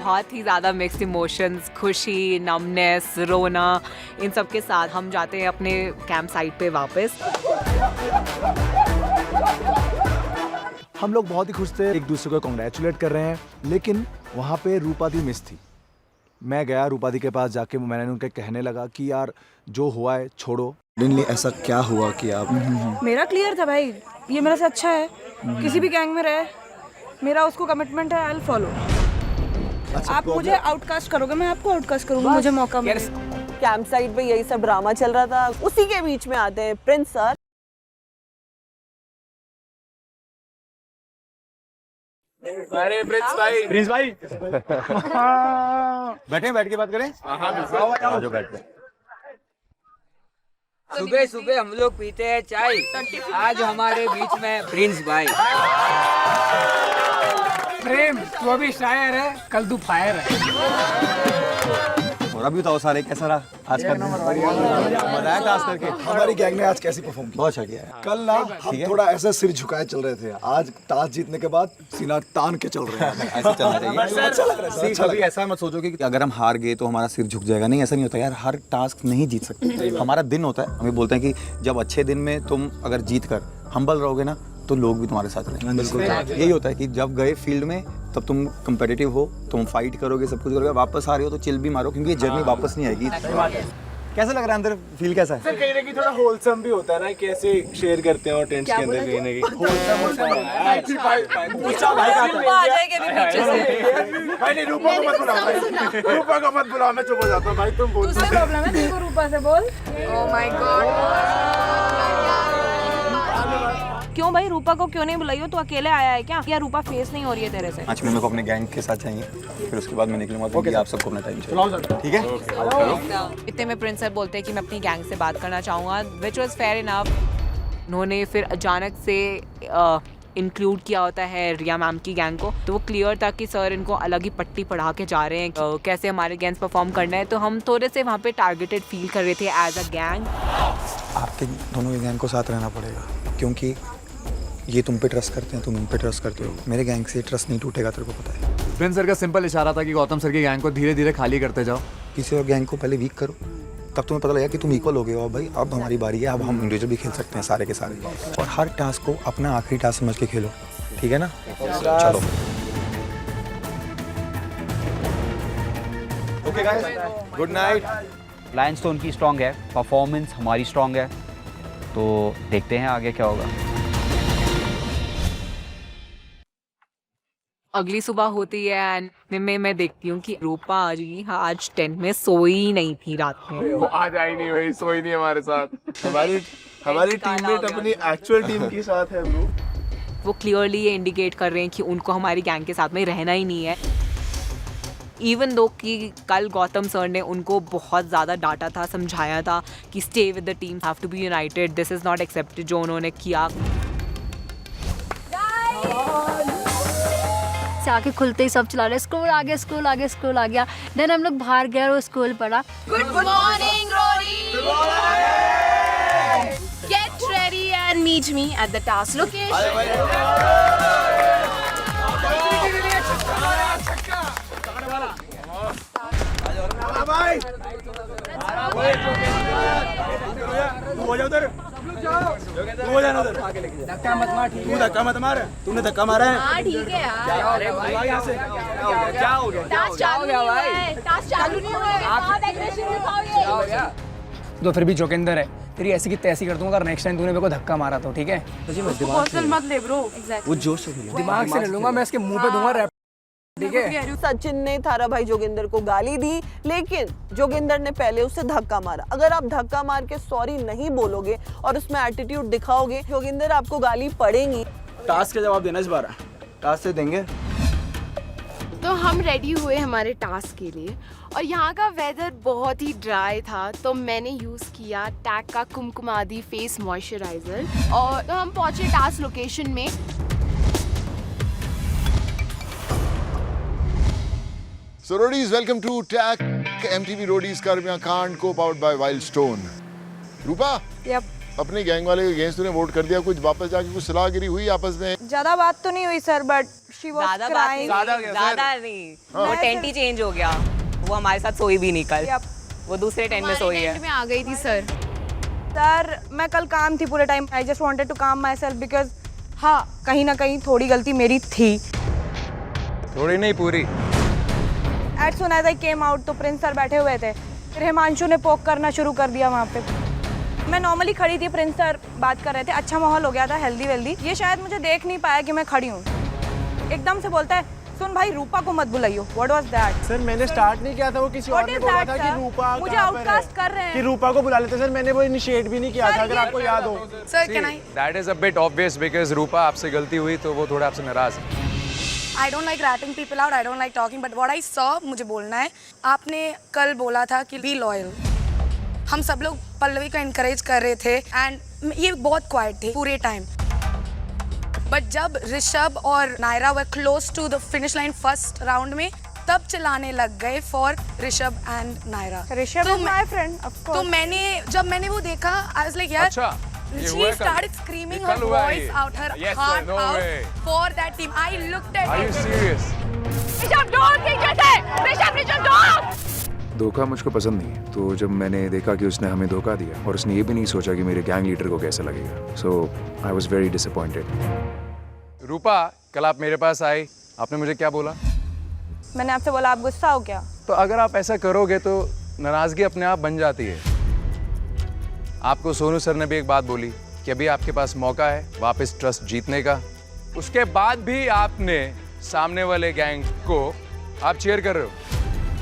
बहुत ही ज़्यादा mixed emotions, खुशी, नमनेस, रोना, इन सब के साथ हम जाते हैं अपने कैंप साइट पे वापस। हम लोग बहुत ही खुश थे, एक दूसरे को कॉन्ग्रेचुलेट कर रहे हैं, लेकिन वहाँ पे रूपा दी मिस थी। मैं गया रूपा दी के पास जाके, मैंने उनके कहने लगा कि यार जो हुआ है छोड़ो। सडनली ऐसा क्या हुआ कि आप मेरा क्लियर था भाई, ये मेरे से अच्छा है, किसी भी गैंग में रहे, मेरा उसको कमिटमेंट है, आई विल फॉलो। आप मुझे आउटकास्ट करोगे, मैं आपको आउटकास्ट करूंगा, मुझे मौका मिले। कैंप साइट पे यही सब ड्रामा चल रहा था, उसी के बीच में आते हैं प्रिंस सर। अरे प्रिंस भाई बैठ के बात करें। हाँ बैठते। सुबह सुबह हम लोग पीते हैं चाय, आज हमारे बीच में प्रिंस भाई। प्रेम, तू अभी शायर है, कल तू फायर है। और अभी बताओ सारे कैसा रहा आज का दिन? मजा आया टास्क करके? हमारी गैंग ने आज कैसी परफॉर्म की? बहुत अच्छा किया। कल ना हम थोड़ा ऐसा सिर झुकाए चल रहे थे, आज टास्क जीतने के बाद सीना तान के चल रहे हैं। ऐसा चलना चाहिए। अच्छा लग रहा है। कभी ऐसा मत सोचो कि अगर हम हार गए तो हमारा सिर झुक जाएगा। नहीं, ऐसा नहीं होता यार, हर टास्क नहीं जीत सकते। हमारा दिन होता है, हमें बोलते हैं कि जब अच्छे दिन में तुम अगर जीत कर हम्बल रहोगे ना तो लोग भी तुम्हारे साथ रहेंगे। बिल्कुल यही होता है कि जब गए फील्ड में तब तुम कंपेटिटिव हो, तुम फाइट करोगे, सब कुछ करोगे, वापस आ रहे हो तो चिल भी मारो, क्योंकि ये जर्नी वापस नहीं आएगी। कैसा लग रहा है अंदर, फील कैसा है? सर कहीं ना कहीं थोड़ा होलसम भी होता है ना, कैसे शेयर करते हैं और टेंट्स के अंदर कहीं ना कहीं होलसम होता है। आ जाएगी अभी पीछे से। भाई नहीं, रूपा को मत बुलाओ भाई, रूपा को मत बुलाओ, मैं चुप हो जाता हूँ भाई, तुम बोल। तुझसे प्रॉब्लम है, तुमको रूपा से बोल। ओह माय गॉड, क्यों भाई रूपा को क्यों नहीं बुलाई हो? तू अकेले आया है क्या? या रूपा फेस नहीं हो रही है तेरे से? आज मेरे को अपने गैंग के साथ चाहिए, फिर उसके बाद मैं निकलूंगा, क्योंकि आप सबको अपना टाइम चाहिए। ठीक है? इतने में प्रिंस सर बोलते हैं कि मैं अपनी गैंग से बात करना चाहूँगा, विच वॉज फेयर इनफ। उन्होंने फिर अचानक से इंक्लूड किया होता है रिया मैम की गैंग को, तो वो क्लियर था कि सर इनको अलग ही पट्टी पढ़ा के जा रहे हैं, कैसे हमारे गैंग्स परफॉर्म करना है। तो हम थोड़े से वहाँ पे टारगेटेड फील कर रहे थे एज अ गैंग। आपके दोनों गैंग को साथ रहना पड़ेगा, क्योंकि ये तुम पे ट्रस्ट करते हैं, तुम इन पे ट्रस्ट करते हो। मेरे गैंग से ट्रस्ट नहीं टूटेगा, तेरे को पता है। प्रिंस सर का सिंपल इशारा था कि गौतम सर की गैंग को धीरे धीरे खाली करते जाओ। किसी और गैंग को पहले वीक करो, तब तुम्हें पता लगेगा कि तुम इक्वल हो गए हो। भाई अब हमारी बारी है, अब हम इंडिविजुअल भी खेल सकते हैं सारे के सारे, और हर टास्क को अपना आखिरी टास्क समझ के खेलो, ठीक है ना? चलो okay guys, good night. Lions तो उनकी स्ट्रांग है, परफॉर्मेंस हमारी स्ट्रांग है, तो देखते हैं आगे क्या होगा। अगली सुबह होती है एंड मैं देखती हूँ कि रूपा आज टेंट में सोई नहीं थी रात में। वो आज आई नहीं भाई, सोई नहीं हमारे साथ। हमारी टीममेट अपनी एक्चुअल टीम के साथ है ब्रो। वो क्लियरली ये इंडिकेट कर रहे हैं कि उनको हमारी गैंग के साथ में रहना ही नहीं है। इवन दो कि कल गौतम सर ने उनको बहुत ज़्यादा डांटा था, समझाया था कि stay with the team, have to be united, this is not accepted जो उन्होंने किया। से आके खुलते ही सब चला रहे, स्कूल आ गया, स्कूल आ गया, स्कूल आ गया। देन हम लोग बाहर गए और वो स्कूल पढ़ा। Good morning Rory, get ready and meet me at the task location. धक्का मत मार, तू धक्का मत मार, तूने धक्का मारा है। हाँ ठीक है यार। अरे भाई यहाँ से क्या हो गया? टास्क चालू नहीं हुआ है, टास्क चालू नहीं हुआ है, बहुत एग्रेसिव दिखाओगे। तो फिर भी जोगिंदर है, तेरी ऐसी की तैसी कर दूंगा अगर नेक्स्ट टाइम तूने मेरे को धक्का मारा तो, ठीक है? पर्सनल मत ले ब्रो। वो जोश से खेलो। दिमाग से ले लूंगा मैं, इसके मुंह पे दूंगा रैप, ठीक है? सचिन ने थारा भाई जोगिंदर को गाली दी, लेकिन जोगिंदर ने पहले उसे धक्का मारा। अगर आप धक्का मार के सॉरी नहीं बोलोगे और उसमें एटीट्यूड दिखाओगे, जोगिंदर आपको गाली पड़ेगी। टास्क का जवाब देना इस बार, टास्क से देंगे। तो हम रेडी हुए हमारे टास्क के लिए, और यहाँ का वेदर बहुत ही ड्राई था, तो मैंने यूज़ किया टैग का कुमकुमादी फेस मॉइस्चराइज़र, और तो हम पहुँचे टास्क लोकेशन में। So Roadies, welcome to TAC MTV Roadies Karmiya Khan co-powered by Wildstone. Rupa, yup, अपने गैंग वाले के अगेंस्ट तूने वोट कर दिया, कुछ वापस जाके कुछ सलाहगिरी हुई आपस में? ज्यादा बात तो नहीं हुई सर, बट She was ज्यादा बात crying. नहीं, ज्यादा नहीं, वो टेंट ही चेंज हो गया, वो हमारे साथ सोई भी नहीं कल, वो दूसरे टेंट में सोई है। में आ गई थी सर। सर मैं कल काम थी पूरे time, I just wanted to calm my self because हाँ कहीं ना कहीं थोड़ी गलती मेरी थी। थोड़ी नहीं पूरी। As soon as I came out तो प्रिंस सर बैठे हुए थे, फिर हिमांशु ने पोक करना शुरू कर दिया वहाँ पे। मैं नॉर्मली खड़ी थी, प्रिंस सर बात कर रहे थे, अच्छा माहौल हो गया था, हेल्दी वेल्दी। ये शायद मुझे देख नहीं पाया कि मैं खड़ी हूँ, एकदम से बोलता है सुन भाई रूपा को मत बुलाइयो। What was that? सर मैंने स्टार्ट नहीं किया था, वो किसी और ने बोला था कि रूपा मुझे आउटकास्ट कर रहे हैं कि रूपा को बुला लेते। सर मैंने वो इनिशिएट भी नहीं किया था, अगर आपको याद हो। Sir can I? That is a bit obvious because Rupa आपसे गलती हुई तो वो थोड़ा आपसे नाराज है। I don't like ratting people out, I don't like talking, but what I saw मुझे बोलना है। आपने कल बोला था कि बी लॉयल, हम सब लोग पल्लवी को एनकरेज कर रहे थे एंड ये बहुत क्वाइट थे पूरे टाइम, बट जब ऋषभ और Naira were close to the finish line first round में तब चलाने लग गए for Rishabh and Naira. Rishabh is my friend of course. तो जब मैंने वो देखा आई वाज लाइक यार, अच्छा she started screaming her voice out, her heart out for that team. I looked at Are you serious? Rishabh don't think ऐसे, ऋषभ don't। धोखा मुझको पसंद नहीं है, तो जब मैंने देखा कि उसने हमें धोखा दिया और उसने ये भी नहीं सोचा कि मेरे गैंग लीडर को कैसा लगेगा, सो आई वाज वेरी डिसअपॉइंटेड। रूपा कल आप मेरे पास आई, आपने मुझे क्या बोला? मैंने आपसे बोला आप गुस्सा हो क्या? तो अगर आप ऐसा करोगे तो नाराजगी अपने आप बन जाती है। आपको सोनू सर ने भी एक बात बोली कि अभी आपके पास मौका है वापस ट्रस्ट जीतने का, उसके बाद भी आपने सामने वाले गैंग को आप चीयर कर रहे हो।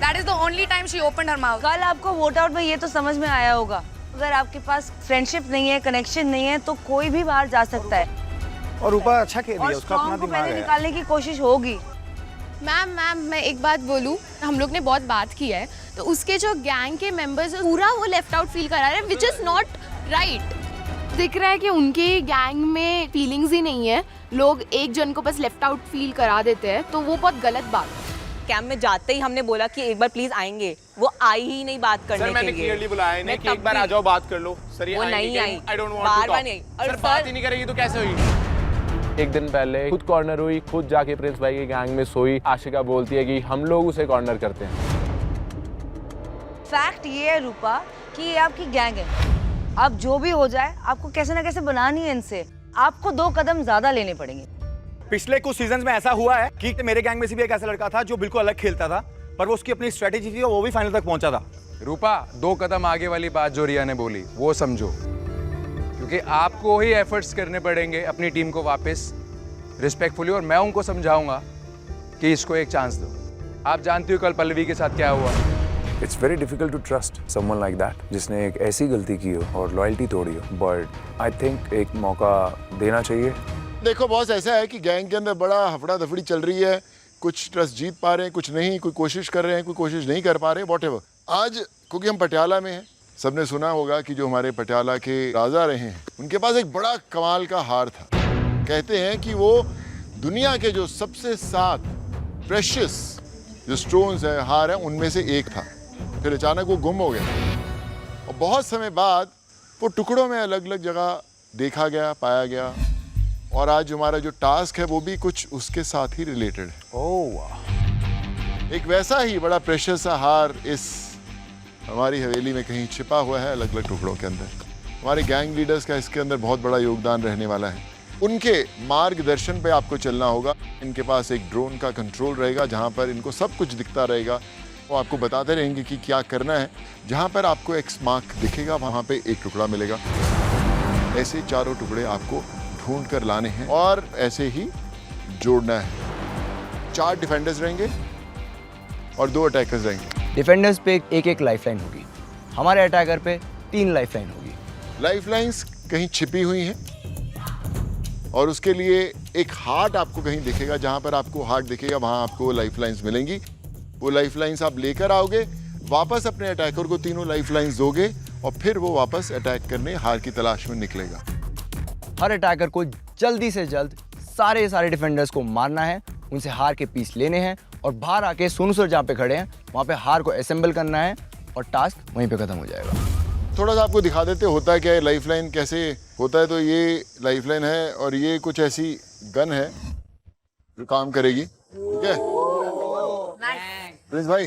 That is the only time she opened her mouth. कल आपको वोट आउट में ये तो समझ में आया होगा, अगर आपके पास फ्रेंडशिप नहीं है, कनेक्शन नहीं है, तो कोई भी बाहर जा सकता है। और रूपा अच्छा खेल रही है, उसका अपना को दिमाग पहले है। निकालने की कोशिश होगी। मैम मैं एक बात बोलूँ, हम लोग ने बहुत बात की है, तो उसके जो गैंग के मेंबर्स हैं पूरा वो लेफ्ट आउट फील करा रहे हैं, विच इज़ नॉट राइट। दिख रहा है कि उनके गैंग में फीलिंग्स ही नहीं है, लोग एक जन को बस लेफ्ट आउट फील करा देते हैं, तो वो बहुत गलत बात है। कैंप में जाते ही हमने बोला कि एक बार प्लीज आएंगे, वो आई ही नहीं बात करने के लिए। सर मैंने क्लियरली बुलाया इन्हें कि एक बार आ जाओ बात कर लो। सर ये वो नहीं आई, आई डोंट वांट बार टू बार नहीं। टॉक। सर बात ही नहीं करेगी तो कैसे हुई? एक दिन पहले खुद कॉर्नर हुई, खुद जाके प्रिंस भाई के गैंग में सोई। आशिका बोलती है कि हम लोग उसे कॉर्नर करते हैं। फैक्ट ये है रूपा कि ये आपकी गैंग है, अब जो भी हो जाए आपको कैसे ना कैसे बनानी है इनसे, आपको 2 कदम ज्यादा लेने पड़ेंगे। पिछले कुछ सीजन्स में ऐसा हुआ है कि मेरे गैंग में से भी एक ऐसा लड़का था जो बिल्कुल अलग खेलता था, पर वो उसकी अपनी स्ट्रेटेजी थी और वो भी फाइनल तक पहुंचा था। रूपा 2 कदम आगे वाली बात जो रिया ने बोली वो समझो, क्योंकि आपको ही एफर्ट्स करने पड़ेंगे अपनी टीम को वापस रिस्पेक्टफुली, और मैं उनको समझाऊंगा कि इसको एक चांस दो। आप जानती हो कल पल्लवी के साथ क्या हुआ। It's very difficult to trust someone like that, जिसने एक ऐसी गलती की हो और लॉयल्टी तोड़ी हो, बट आई थिंक एक मौका देना चाहिए। देखो बॉस, ऐसा है कि गैंग के अंदर बड़ा हफड़ा दफड़ी चल रही है, कुछ ट्रस्ट जीत पा रहे हैं, कुछ नहीं, कोई कोशिश कर रहे हैं, कोई कोशिश नहीं कर पा रहे, व्हाटएवर। आज क्योंकि हम पटियाला में हैं, सबने सुना होगा कि जो हमारे पटियाला के राजा रहे हैं उनके पास एक बड़ा कमाल का हार था। कहते हैं कि वो दुनिया के जो सबसे 7 प्रेशियस जो स्टोन्स है, हार है, उनमें से एक था। फिर अचानक वो गुम हो गया और बहुत समय बाद वो टुकड़ों में अलग अलग जगह देखा गया, पाया गया, और आज हमारा जो टास्क है वो भी कुछ उसके साथ ही रिलेटेड है। ओह, एक वैसा ही बड़ा प्रेशियस सा हार इस हमारी हवेली में कहीं छिपा हुआ है अलग अलग टुकड़ों के अंदर। हमारे गैंग लीडर्स का इसके अंदर बहुत बड़ा योगदान रहने वाला है। उनके मार्गदर्शन पे आपको चलना होगा। इनके पास एक ड्रोन का कंट्रोल रहेगा जहाँ पर इनको सब कुछ दिखता रहेगा, वो आपको बताते रहेंगे कि क्या करना है। जहाँ पर आपको एक्स मार्क दिखेगा वहाँ पे एक टुकड़ा मिलेगा। ऐसे 4 टुकड़े आपको ढूंढ कर लाने हैं और ऐसे ही जोड़ना है। 4 डिफेंडर्स रहेंगे और 2 अटैकर्स रहेंगे। डिफेंडर्स पे एक लाइफलाइन होगी, हमारे अटैकर पे 3 लाइफलाइन होगी। लाइफलाइंस कहीं छिपी हुई हैं और उसके लिए एक हार्ट आपको कहीं दिखेगा, जहाँ पर आपको हार्ट दिखेगा वहाँ आपको लाइफलाइंस मिलेंगी। वो लाइफलाइंस आप लेकर आओगे, वापस अपने अटैकर को 3 लाइफलाइंस दोगे और फिर वो वापस अटैक करने हार की तलाश में निकलेगा। हर अटैकर को जल्दी से जल्द सारे डिफेंडर्स को मारना है, उनसे हार के पीस लेने हैं और बाहर आके सोनू सर जहाँ पे खड़े हैं वहाँ पे हार को असेंबल करना है और टास्क वहीं पे खत्म हो जाएगा। थोड़ा सा आपको दिखा देते होता है क्या है लाइफलाइन कैसे होता है। तो ये लाइफलाइन है और ये कुछ ऐसी गन है जो काम करेगी, ठीक है? प्रिंस भाई,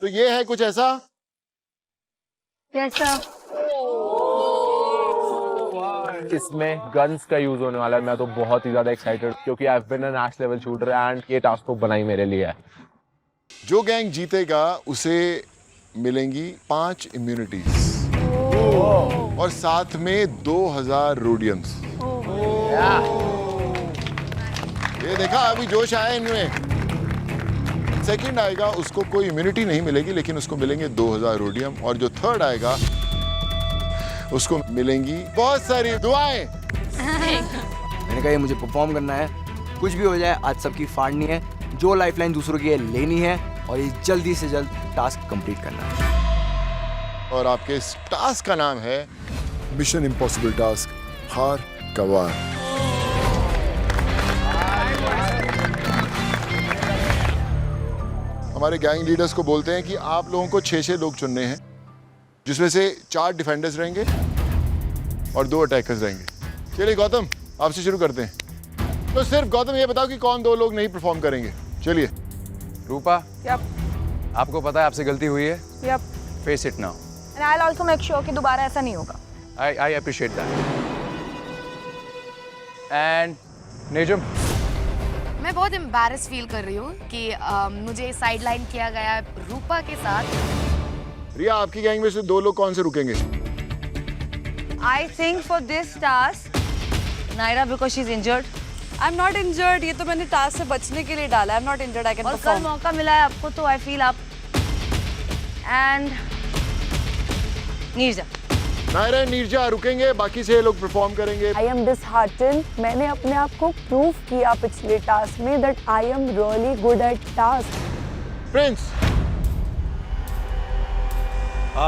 तो ये है कुछ ऐसा। कैसा? इसमें गन्स का यूज होने वाला है। मैं तो बहुत ही ज्यादा एक्साइटेड, क्योंकि I have been a national level shooter and ये टास्क तो बनाई मेरे लिए है। जो गैंग जीतेगा उसे मिलेंगी 5 इम्यूनिटीज और साथ में 2000 रोडियम्स। ये देखा, अभी जोश आया इनमें। सेकंड आएगा उसको कोई इम्यूनिटी नहीं मिलेगी, लेकिन उसको मिलेंगे 2000 रोडियम। और जो थर्ड आएगा उसको मिलेंगी बहुत सारी दुआएं। मैंने कहा ये मुझे परफॉर्म करना है, कुछ भी हो जाए आज सबकी फाड़नी है, जो लाइफलाइन दूसरों की है लेनी है और ये जल्दी से जल्द टास्क कंप्लीट करना है। और आपके इस टास्क का नाम है मिशन इम्पॉसिबल टास्क, हार का वार। हमारे गैंग लीडर्स को बोलते हैं कि आप लोगों को 6-6 लोग चुनने हैं, जिसमें से 4 डिफेंडर्स रहेंगे और 2 अटैकर्स रहेंगे। चलिए गौतम, आपसे शुरू करते हैं। तो सिर्फ गौतम ये बताओ कि कौन 2 लोग नहीं परफॉर्म करेंगे। चलिए। रूपा, यप आपको पता है आपसे गलती हुई है, yup face it now. And I will also make sure कि दोबारा ऐसा नहीं होगा। I appreciate that. And Nizam, मैं बहुत एम्बैरेस फील कर रही हूँ कि मुझे साइड लाइन किया गया रूपा के साथ। रिया, आपकी गैंग में से 2 लोग कौन से रुकेंगे? I think for this task, Naira because she's injured. I'm not injured. ये तो मैंने टास्क से बचने के लिए डाला. I'm not injured. I can perform. और कल मौका मिला है आपको तो I feel आप and नीरजा. नायरा, नीरजा रुकेंगे, बाकी से लोग परफॉर्म करेंगे। I am disheartened. मैंने अपने आप को प्रूव किया पिछले टास्क में that I am really good at task. Prince,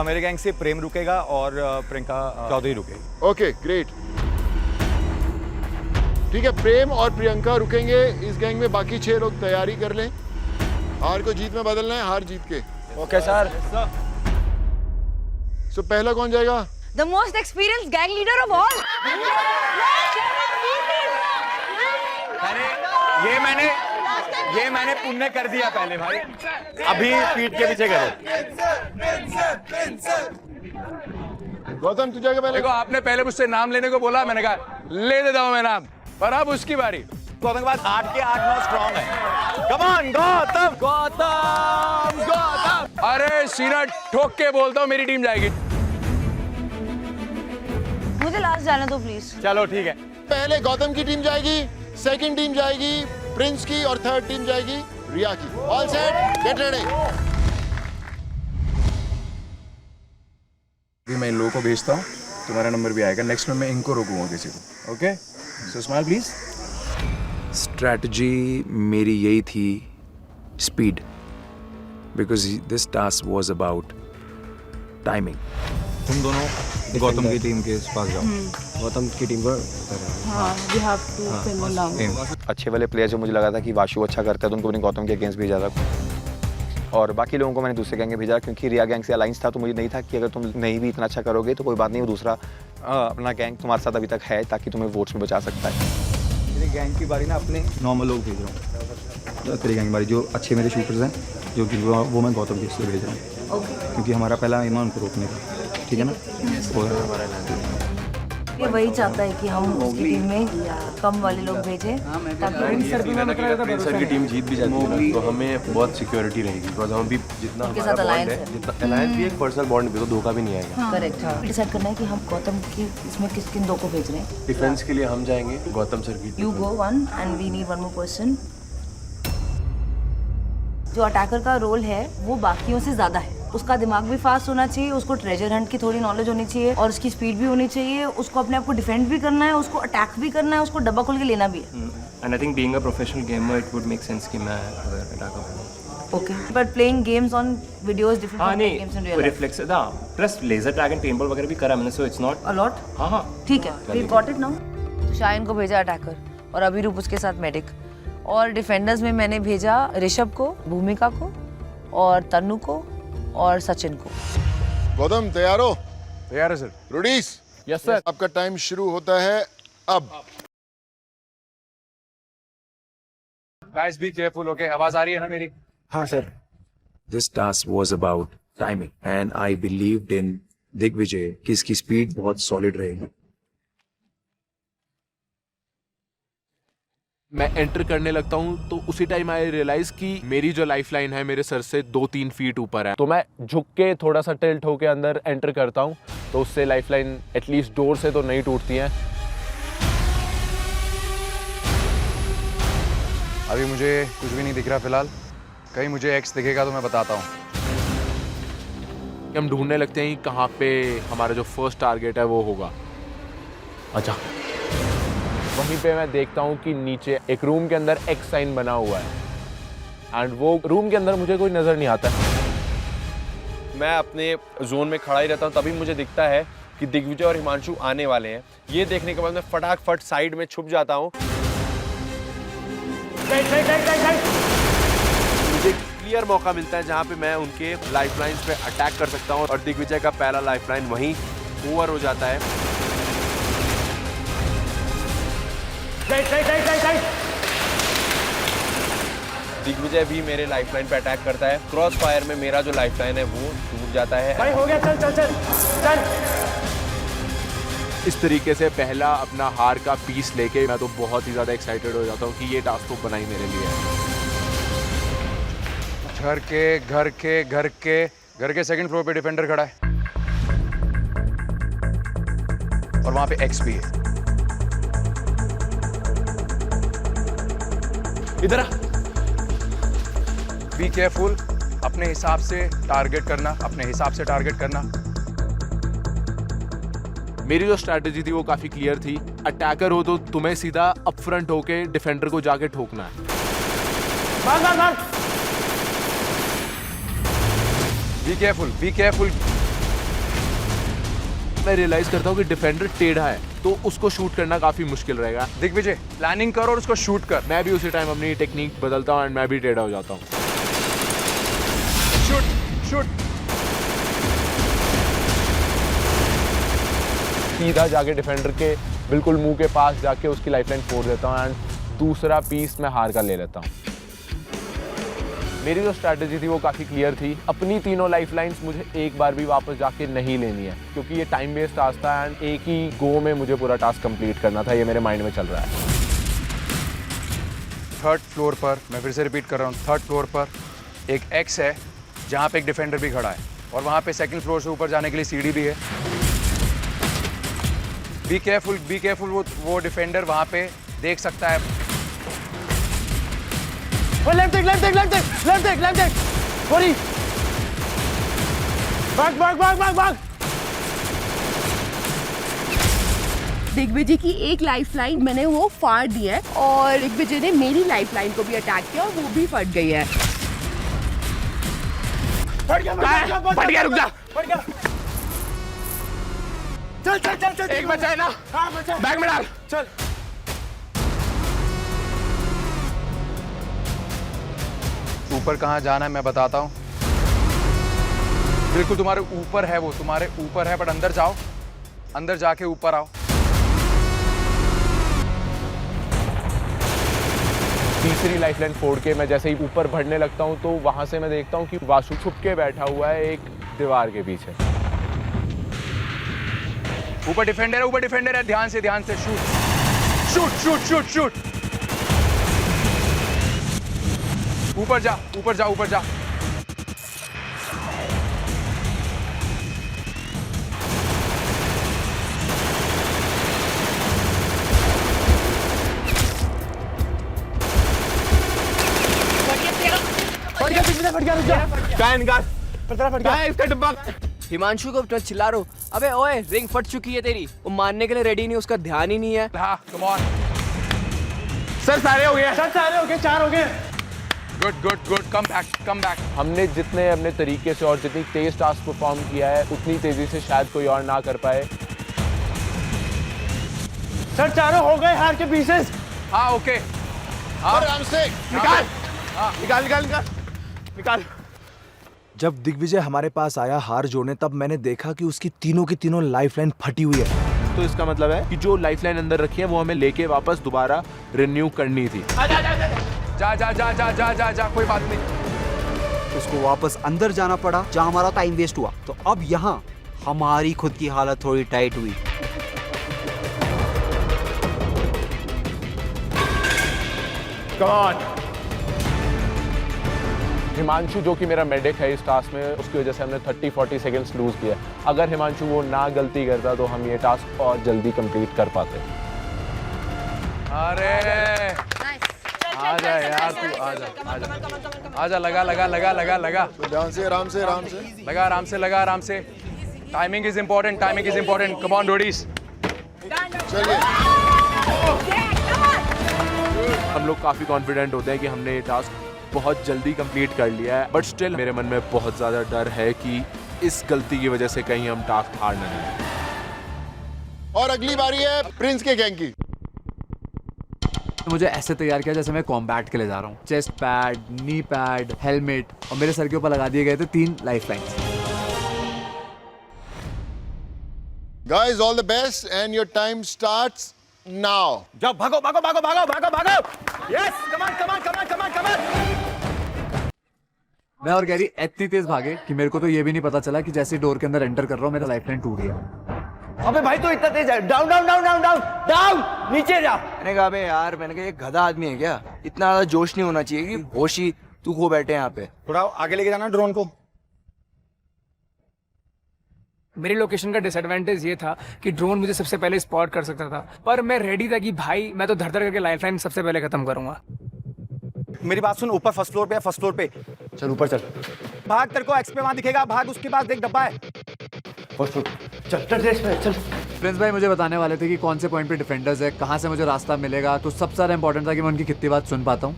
मेरे गैंग से प्रेम रुकेगा और प्रियंका चौधरी रुकेगी। ओके ग्रेट, ठीक है। प्रेम और प्रियंका रुकेंगे इस गैंग में, बाकी 6 लोग तैयारी कर लें। हार को जीत में बदलना है, हार जीत के। Okay sir. सो पहला कौन जाएगा? The most experienced gang leader of all. ये मैंने पुण्य कर दिया पहले भाई, अभी पीठ के पीछे करो। गौतम तू जाएगा पहले। देखो, आपने पहले मुझसे नाम लेने को बोला, मैंने कहा ले देता हूँ मैं नाम, पर अब उसकी बारी। गौतम के बाद 8 के 8-9 स्ट्रॉन्ग है। Come on Gautam, Gautam, Gautam. अरे सीना ठोक के बोलता हूँ, मेरी टीम जाएगी। मुझे लास्ट जाने दो प्लीज। चलो ठीक है। पहले गौतम की टीम जाएगी, सेकंड टीम जाएगी प्रिंस की और थर्ड टीम जाएगी रिया की। All set, get ready. अभी मैं इन लोगों को भेजता हूँ, तुम्हारा नंबर भी आएगा। नेक्स्ट में मैं इनको रोकूंगा किसी को। Okay, so smile please. Strategy मेरी यही थी, speed, because this task was about timing. तुम दोनों गौतम की टीम के पास जाओ। गौतम की टीम पर अच्छे वाले प्लेयर जो मुझे लगा था कि वाशु अच्छा करता है, तो उनको मैंने गौतम के अगेंस्ट भेजा था। और बाकी लोगों को मैंने दूसरे गैंग में भेजा, क्योंकि रिया गैंग से अलाइंस था, तो मुझे नहीं था कि अगर तुम नहीं भी इतना अच्छा करोगे तो कोई बात नहीं, वो दूसरा अपना गैंग तुम्हारे साथ अभी तक है, ताकि तुम्हें वोट्स में बचा सकता है। मेरे गैंग की बारी ना, अपने नॉर्मल लोग भेज रहा हूँ। तेरी गैंग की बारी, जो अच्छे मेरे शूटर्स हैं, जो कि वो मैं गौतम के इसलिए भेज रहा हूँ, क्योंकि हमारा पहला एम है उनको रोकने का। ठीक है ना? ये वही चाहता है कि हम उसकी टीम में कम वाले लोग भेजें, ताकि सर की टीम जीत भी जाती है तो हमें बहुत सिक्योरिटी रहेगी, बिकॉज हम भी जितना उनके साथ अलायंस भी एक पर्सनल बॉन्ड भी, तो धोखा भी नहीं आएगा। करेक्ट। डिसाइड करना है कि हम गौतम की इसमें किन 2 को भेज रहे हैं। डिफेंस के लिए हम जाएंगे गौतम सर की। You go 1 and we need 1 more person. जो अटैकर का रोल है वो बाकियों से ज्यादा है, उसका दिमाग भी फास्ट होना चाहिए, उसको ट्रेजर हंट की थोड़ी नॉलेज होनी चाहिए और उसकी स्पीड भी होनी चाहिए, उसको अपने आप को डिफेंड भी करना है, उसको अटैक भी करना है, उसको डब्बा खोल के लेना भी है। And I think being a professional gamer it would make sense कि मैं अटैकर हूं। Okay, but playing games on videos different from games in real life. Reflex plus laser tag and paintball वगैरह भी करा मैंने, so it's not a lot. हां ठीक है, वी गॉट इट नाउ। तो शाइन को भेजा अटैकर और अभिरूप उसके साथ मेडिक, और डिफेंडर्स में मैंने भेजा ऋषभ को, भूमिका को और तन्नू को और सचिन को। गौतम तैयार हो? तैयार है सर। Roadies, yes sir. आपका टाइम शुरू होता है अब। Guys be careful, okay? आवाज आ रही है ना मेरी? हाँ sir. This task was about timing and I believed in Digvijay कि इसकी स्पीड बहुत सॉलिड रहेगी। मैं एंटर करने लगता हूँ तो उसी टाइम आई रियलाइज कि मेरी जो लाइफलाइन है मेरे सर से 2-3 फीट ऊपर है, तो मैं झुक के थोड़ा सा टिल्ट होके अंदर एंटर करता हूँ, तो उससे लाइफलाइन एटलीस्ट डोर से तो नहीं टूटती है। अभी मुझे कुछ भी नहीं दिख रहा फिलहाल, कहीं मुझे एक्स दिखेगा तो मैं बताता हूँ। हम ढूंढने लगते हैं कहाँ पे हमारा जो फर्स्ट टारगेट है वो होगा। अच्छा, वहीं पे मैं देखता हूँ कि नीचे एक रूम के अंदर एक्स साइन बना हुआ है एंड वो रूम के अंदर मुझे कोई नज़र नहीं आता। मैं अपने जोन में खड़ा ही रहता हूँ, तभी मुझे दिखता है कि दिग्विजय और हिमांशु आने वाले हैं। ये देखने के बाद मैं फटाफट साइड में छुप जाता हूँ। मुझे क्लियर मौका मिलता है जहाँ पे मैं उनके लाइफलाइंस पे अटैक कर सकता हूँ और दिग्विजय का पहला लाइफलाइन वहीं ओवर हो जाता है। दिग्विजय भी मेरे लाइफलाइन पे अटैक करता है। क्रॉस फायर में मेरा जो लाइफलाइन है वो टूट जाता है। भाई हो गया, चल चल चल चल। इस तरीके से पहला अपना हार का पीस लेके मैं तो बहुत ही ज़्यादा एक्साइटेड हो जाता हूँ कि ये टास्क तो बना ही मेरे लिए है। घर के सेकंड फ्लोर पे डिफेंडर खड़ा है और वहां पे एक्स भी है। इधर आ। बी केयरफुल, अपने हिसाब से टारगेट करना, अपने हिसाब से टारगेट करना। मेरी जो स्ट्रैटेजी थी वो काफी क्लियर थी। अटैकर हो तो तुम्हें सीधा अपफ्रंट होके डिफेंडर को जाके ठोकना है। भाग भाग भाग। Be careful, be careful. मैं रियलाइज करता हूँ कि डिफेंडर टेढ़ा है तो उसको शूट करना काफी मुश्किल रहेगा। दिग्विजय प्लानिंग कर और उसको शूट कर। मैं भी उसी टाइम अपनी टेक्निक बदलता हूँ एंड मैं भी टेढ़ा हो जाता हूँ। Shoot shoot. सीधा जाके डिफेंडर के बिल्कुल मुंह के पास जाके उसकी लाइफलाइन फोड़ देता हूँ एंड दूसरा पीस मैं हार का ले लेता हूँ। मेरी जो स्ट्रैटेजी थी वो काफ़ी क्लियर थी। अपनी तीनों लाइफलाइंस मुझे एक बार भी वापस जाके नहीं लेनी है क्योंकि ये टाइम बेस्ड टास्क था एंड एक ही गो में मुझे पूरा टास्क कंप्लीट करना था। ये मेरे माइंड में चल रहा है। थर्ड फ्लोर पर, मैं फिर से रिपीट कर रहा हूँ, थर्ड फ्लोर पर एक एक्स है जहाँ पे एक डिफेंडर भी खड़ा है और वहाँ पे सेकंड फ्लोर से ऊपर जाने के लिए सीढ़ी भी है। बी केयरफुल, वो डिफेंडर वहाँ पे देख सकता है। लेफ्ट देख। सॉरी। भाग। दिग्विजय की एक लाइफलाइन मैंने वो फाड़ दी है और दिग्विजय ने मेरी लाइफलाइन को भी अटैक किया और वो भी फट गई है। फट गया, रुक जा। चल। एक बचा है ना? हाँ, बचा। बैग में डाल। चल। ऊपर कहाँ जाना है मैं बताता हूँ। बिल्कुल तुम्हारे ऊपर है, वो तुम्हारे ऊपर है, बट अंदर जाओ, अंदर जाके ऊपर आओ। तीसरी लाइफलाइन फोड़ के मैं जैसे ही ऊपर बढ़ने लगता हूँ तो वहां से मैं देखता हूँ कि वासु छुप के बैठा हुआ है एक दीवार के पीछे। ऊपर डिफेंडर है। ध्यान से शूट। ऊपर जा। फट गया इसका डिब्बा। हिमांशु को तो चिल्ला रहा हूं, अबे ओए रिंग फट चुकी है तेरी। वो मानने के लिए रेडी नहीं, उसका ध्यान ही नहीं है। हाँ, कम ऑन। सर सारे हो गए, 4 हो गए। Good, come back. हमने जितने अपने तरीके से और जितनी तेज टास्क परफॉर्म किया है उतनी तेजी से शायद कोई और ना कर पाए। सर 4 हो गए हार के पीसेस। हाँ, ओके। आराम से निकाल। जब दिग्विजय हमारे पास आया हार जोड़ने तब मैंने देखा कि उसकी तीनों की तीनों लाइफलाइन फटी हुई है। तो इसका मतलब है कि जो लाइफलाइन अंदर रखी है वो हमें लेके वापस दोबारा रिन्यू करनी थी। जा जा जा जा जा जा जा, कोई बात नहीं। उसको वापस अंदर जाना पड़ा जहां हमारा टाइम वेस्ट हुआ। तो अब यहाँ हमारी खुद की हालत थोड़ी टाइट हुई। गॉड। हिमांशु जो कि मेरा मेडिक है इस टास्क में, उसकी वजह से हमने 30-40 सेकंड्स लूज किया। अगर हिमांशु वो ना गलती करता तो हम ये टास्क और जल्दी कंप्लीट कर पाते। अरे आजा यार, तू आजा आजा आजा, लगा लगा लगा लगा लगा, ध्यान से, आराम से, आराम से लगा, आराम से लगा, आराम से। Timing is important, timing is important. Come on Roadies, चलिए। हम लोग काफ़ी कॉन्फिडेंट होते हैं कि हमने ये टास्क बहुत जल्दी कंप्लीट कर लिया है, बट स्टिल मेरे मन में बहुत ज़्यादा डर है कि इस गलती की वजह से कहीं हम टास्क हार ना जाए। और अगली बारी है प्रिंस के गैंग की। मुझे ऐसे तैयार किया जैसे मैं कॉम्बैट के लिए जा रहा हूँ। Chest pad, knee pad, helmet, और मेरे सर के ऊपर लगा दिए गए थे 3 life lines. Guys, all the best and your time starts now. जाओ, भागो भागो भागो भागो भागो भागो। Yes, come on come on come on come on come on. मैं और गैरी इतनी तेज भागे कि मेरे को तो ये भी नहीं पता चला कि जैसे डोर के अंदर एंटर कर रहा हूँ मेरा लाइफ लाइन टूट गया। अबे भाई तो इतना तेज है, down down down down down down, नीचे जा। मैंने कहा अबे यार, मैंने कहा ये गधा आदमी है क्या, इतना ज्यादा जोश नहीं होना चाहिए कि होश ही तू खो बैठे यहाँ पे। थोड़ा आगे लेके जाना ड्रोन को। मेरी लोकेशन का डिसएडवांटेज ये था कि ड्रोन मुझे सबसे पहले स्पॉट कर सकता था, पर मैं रेडी था कि भाई मैं तो धर धर करके लाइफलाइन सबसे पहले खत्म करूंगा। मेरी बात सुन, ऊपर फर्स्ट फ्लोर पे है, फर्स्ट फ्लोर पे। चल ऊपर चल, भाग, तेरे को एक्सपे वहां दिखेगा, भाग, उसके पास देख डब्बा है। फर्स्ट फ्लोर चल चल चल। प्रिंस भाई मुझे बताने वाले थे कि कौन से पॉइंट पे डिफेंडर्स है, कहाँ से मुझे रास्ता मिलेगा, तो सबसे ज़्यादा इंपॉर्टेंट था कि मैं उनकी कितनी बात सुन पाता हूँ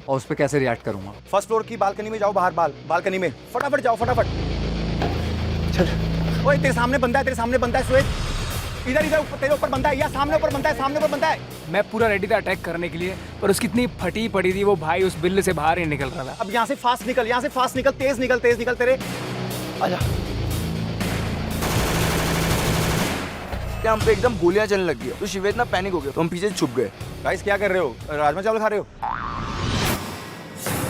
और उस पर कैसे रिएक्ट करूँगा। फर्स्ट फ्लोर की बालकनी में जाओ, बाहर बालकनी में फटाफट जाओ, फटाफट चल। ओए तेरे सामने बंदा है, तेरे सामने बंदा है सुहेज, इधर इधर तेरे ऊपर बंदा है, या सामने ऊपर बंदा है, सामने ऊपर बंदा है। मैं पूरा रेडी था अटैक करने के लिए, पर उसकी इतनी फटी पड़ी थी वो भाई उस बिल्ले से बाहर ही निकल रहा था। अब यहाँ से फास्ट निकल, यहाँ से फास्ट निकल, तेज निकल, तेज निकल तेरे। आजा। क्या हम पे एकदम गोलियां चलने लग गई, तो शिवेद ना पैनिक हो गया, तो हम पीछे छुप गए। गाइस क्या कर रहे हो, राजमा चावल खा रहे हो?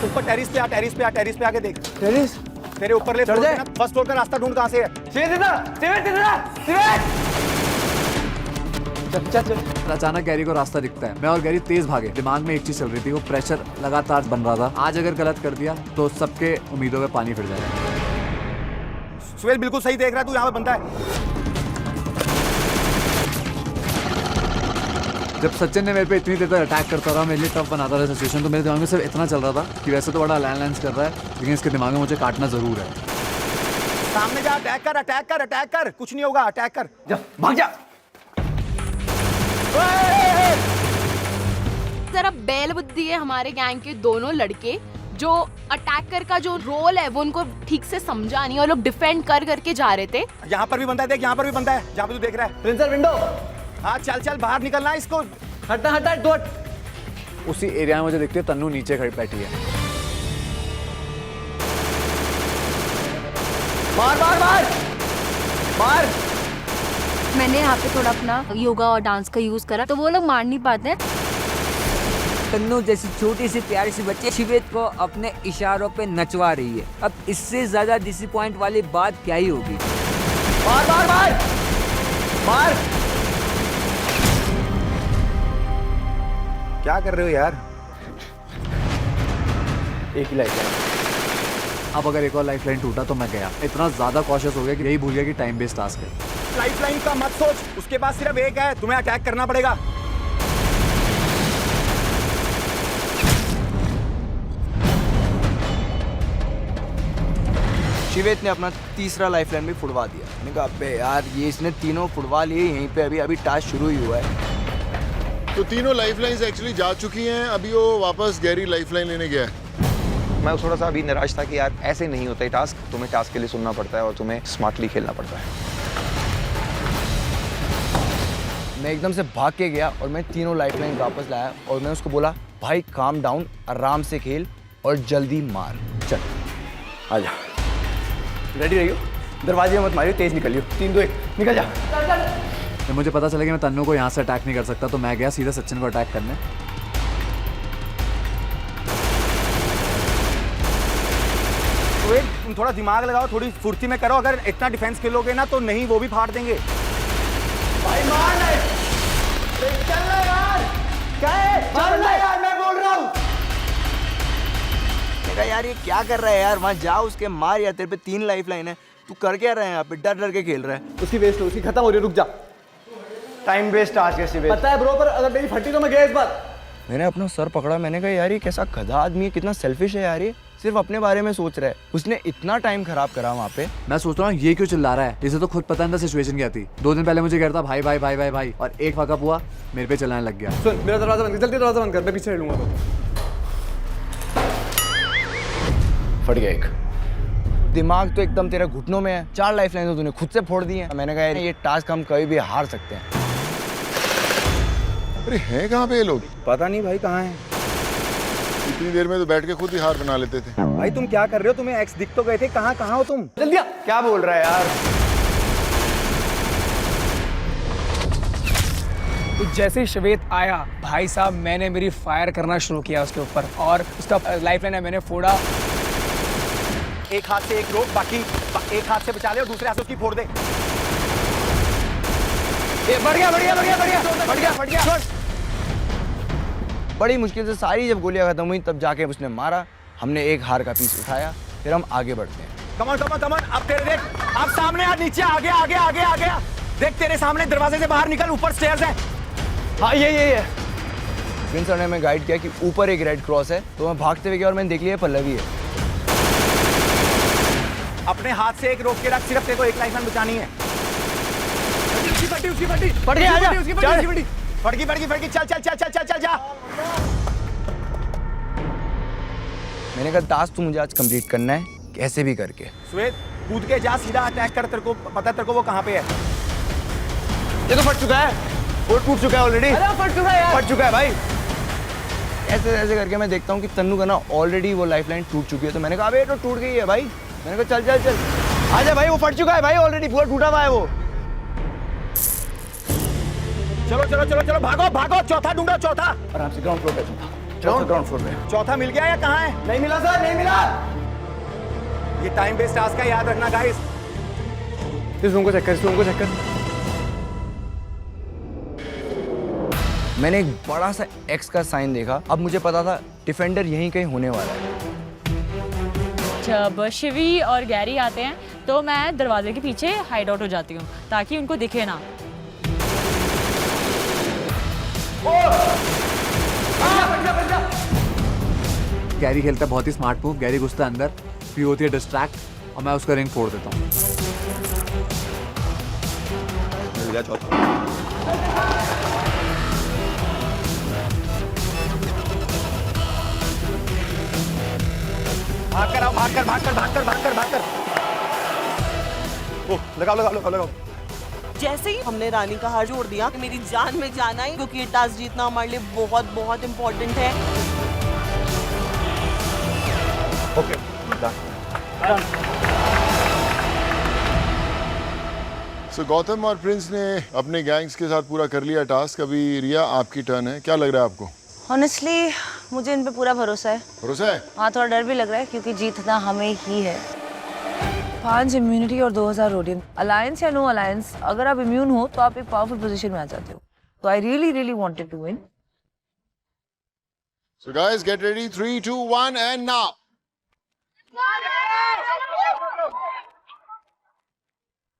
ऊपर टेरिस पे आ, टेरिस पे आ, टेरिस पे आके देख। टेरिस तेरे ऊपर ले, फर्स्ट फ्लोर का रास्ता ढूंढ, कहाँ से है? अचानक गैरी को रास्ता दिखता है, मैं और गैरी तेज भागे। दिमाग में एक चीज चल रही थी, वो प्रेशर लगातार बन रहा था, आज अगर गलत कर दिया तो सबके उम्मीदों पे पानी फिर जाएगा। सुहेल बिल्कुल सही देख रहा है, तू यहाँ पे बनता है। जब सचिन ने मेरे पे इतनी देर तक अटैक करता रहा, मेरे लिए टफ बनाता था सिचुएशन, तो मेरे दिमाग में सिर्फ इतना चल रहा था कि वैसे तो बड़ा लैंड कर रहा है, लेकिन इसके दिमाग में मुझे काटना जरूर है। सामने जा, अटैक कर, अटैक कर, अटैक कर, कुछ नहीं होगा, अटैक कर, जा, भाग जा। जरा बैल बुद्धि है हमारे गैंग के दोनों लड़के, जो अटैकर का जो रोल है वो उनको ठीक से समझा नहीं और लोग डिफेंड कर करके जा रहे थे। यहाँ पर भी बंदा है, देख यहाँ पर भी बंदा है, जहाँ पे तू देख रहा है। प्रिंसर विंडो, हाँ चल चल, बाहर निकलना है इसको। हटना हटना डोट। उसी एरिया में मुझे दिखती है तन्नू नीचे खड़ी बैठी है। मार मार मार मार। मैंने यहाँ पे थोड़ा अपना योगा और डांस का यूज करा, तो वो लोग मार नहीं पाते हैं। तन्नू जैसी छोटी सी प्यारी सी बच्ची शिवेद को अपने इशारों पे नचवा रही है। अब इससे ज्यादा डिसअपॉइंट वाली बात क्या ही होगी। मार मार मार मार। क्या कर रहे हो यार? एक ही लाइफ लाइन। अब अगर एक और लाइफ लाइन टूटा तो मैं गया। इतना ज्यादा कॉशियस हो गया कि यही भूल गया कि टाइम बेस्ड टास्क है। लाइफ लाइन का मत सोच, उसके पास सिर्फ एक है, तुम्हें अटैक करना पड़ेगा। शिवेत ने अपना तीसरा लाइफ लाइन भी फुड़वा दिया। मैंने कहा अबे यार, ये इसने तीनों फुड़वा लिए यहीं पे, अभी टास्क शुरू ही हुआ है। तो तीनों लाइफलाइंस एक्चुअली जा चुकी हैं, अभी वो वापस गैरी लाइफलाइन लेने गया है। मैं थोड़ा सा अभी निराश था कि यार ऐसे नहीं होता है टास्क, तुम्हें टास्क के लिए सुनना पड़ता है और तुम्हें स्मार्टली खेलना पड़ता है। मैं एकदम से भाग के गया और मैं तीनों लाइफलाइन वापस लाया और मैं उसको बोला, भाई काम डाउन, आराम से खेल और जल्दी मार। चल आजा, रेडी रहियो, दरवाजे मत मारियो, तेज निकलियो। 3 2 1 निकल जा। जब मुझे पता चला कि मैं तन्नू को यहाँ से अटैक नहीं कर सकता, तो मैं गया सीधा सचिन को अटैक करने। तुम थोड़ा दिमाग लगाओ, थोड़ी फुर्ती में करो। अगर इतना डिफेंस खेलोगे ना तो नहीं, वो भी फाड़ देंगे। भाई मार नहीं, चल रहा यार, क्या है? चल रहा यार, मैं बोल रहा हूँ। देखा यार, ये क्या कर रहा है यार? वहाँ जा, उसके मार यार, तेरे पे 3 लाइफ लाइन है। तू कर क्या रहा है यहाँ पे? डर डर के खेल रहा है। उसकी वेस्ट हो, उसकी खत्म हो रही है, रुक जा। टाइम वेस्ट आज कैसे वेस्ट? पता है ब्रो, पर अगर मेरी फटी तो मैं गया इस बार। मैंने अपना सर पकड़ा, मैंने कहा यार ये कैसा गधा आदमी है, कितना सेल्फिश है यार, ये सिर्फ अपने बारे में सोच रहा है। उसने इतना टाइम खराब करा वहाँ पे। मैं सोच रहा हूँ ये क्यों चिल्ला रहा है, इसे तो खुद पता नहीं था सिचुएशन क्या थी। 2 दिन पहले मुझे कह रहा था भाई भाई भाई भाई भाई, और एक फकअप हुआ, मेरे पे चलाने लग गया। सुन, मेरा दरवाजा बंद कर, जल्दी दरवाजा बंद कर, मैं पीछे लूंगा। तो फट गया एक। दिमाग तो एकदम तेरा घुटनों में है। 4 लाइफ लाइन तो तूने खुद से फोड़ दी है। मैंने कहा यार ये टास्क हम कभी भी हार सकते हैं। अरे हैं कहाँ पे ये लोग? पता नहीं भाई कहाँ हैं। इतनी देर में तो बैठ के खुद ही हार बना लेते थे। भाई तुम क्या कर रहे हो? तुम्हें एक्स दिख तो गए थे, कहाँ कहाँ हो तुम? जल्दी आ। क्या बोल रहा है यार? तो जैसे ही श्वेत आया, भाई साहब मैंने मेरी फायर करना शुरू किया उसके ऊपर, और उसका लाइफ लाइन है मैंने फोड़ा। एक हाथ से एक रोक, बाकी एक हाथ से बचा ले और दूसरे हाथ से उसकी फोड़ दे। ये बढ़ गया, बढ़ गया, बढ़ गया, बढ़ गया, बढ़ गया, बढ़ गया। बड़ी मुश्किल से सारी जब गोलियां खत्म हुई तब जाके उसने मारा। हमने एक हार का पीस उठाया, फिर हम आगे बढ़ते हैं। कमन कमन कमन, अब तेरे देख, अब सामने आ, नीचे आगे आगे आगे आगे। देख तेरे सामने दरवाजे से बाहर निकल, ऊपर स्टेयर्स है। हाँ ये प्रिंस सर ने हमें गाइड किया कि ऊपर एक रेड क्रॉस है, तो मैं भागते हुए गया और मैंने देख लिया पल्लवी है। अपने हाथ से एक रोक के रख, सिर्फ तेरे को एक लाइफ बचानी है। उसकी फटी बढ़ गया, आजा, उसकी चल। फटकी चल चल चल चल चल चल जा। मैंने कहा टास्क तू मुझे आज कंप्लीट करना है, कैसे भी करके। श्वेत कूद के जा, सीधा अटैक कर, तेरे को पता है तेरे को वो कहाँ पे है। ये तो फट चुका है, वो टूट चुका है ऑलरेडी। अरे फट चुका है यार, फट चुका है भाई। ऐसे ऐसे करके मैं देखता हूँ कि तन्नू का ना ऑलरेडी वो लाइफ लाइन टूट चुकी है, तो मैंने कहा अबे ये तो टूट गई है भाई। मैंने कहा चल चल चल आजा भाई, वो फट चुका है भाई ऑलरेडी, पूरा टूटा हुआ है वो। चलो चलो चलो चलो, भागो भागो, चौथा ढूंढो, चौथा। आराम से ग्राउंड फ्लोर पे, ग्राउंड फ्लोर पे। चौथा मिल गया या कहाँ है? नहीं मिला सर, नहीं मिला। ये टाइम बेस्ड टास्क है, याद रखना गाइस। इस रूम को चेक कर, इस रूम को चेक कर। मैंने एक बड़ा सा एक्स का साइन देखा, अब मुझे पता था डिफेंडर यहीं कहीं होने वाला है। जब शिवी और गैरी आते हैं तो मैं दरवाजे के पीछे हाइड आउट हो जाती हूँ ताकि उनको दिखे ना। गैरी खेलता है बहुत ही स्मार्ट मूव। गैरी घुसता है अंदर, फिर होती है डिस्ट्रैक्ट और मैं उसका रिंग फोड़ देता हूँ। मिल गया चौथा। भागकर आओ, भागकर भागकर भागकर भागकर भागकर। ओ लगाओ लगाओ लगाओ लगाओ। जैसे ही हमने रानी का हार जोड़ दिया, मेरी जान में जान आई, क्योंकि ये टास्क जीतना हमारे लिए बहुत बहुत इम्पोर्टेंट है। ओके सो गौतम और प्रिंस ने अपने गैंग्स के साथ पूरा कर लिया टास्क। अभी रिया आपकी टर्न है, क्या लग रहा है आपको? ऑनेस्टली मुझे इन पे पूरा भरोसा है। भरोसा है? हाँ, थोड़ा डर भी लग रहा है क्योंकि जीतना हमें ही है। 5 इम्यूनिटी और 2000 रोडियम। अलायंस या नो अलायंस, अगर आप इम्यून हो तो आप एक पावरफुल पोजीशन में आ जाते हो। तो I really wanted to win. So guys get ready, 3 2 1 and now.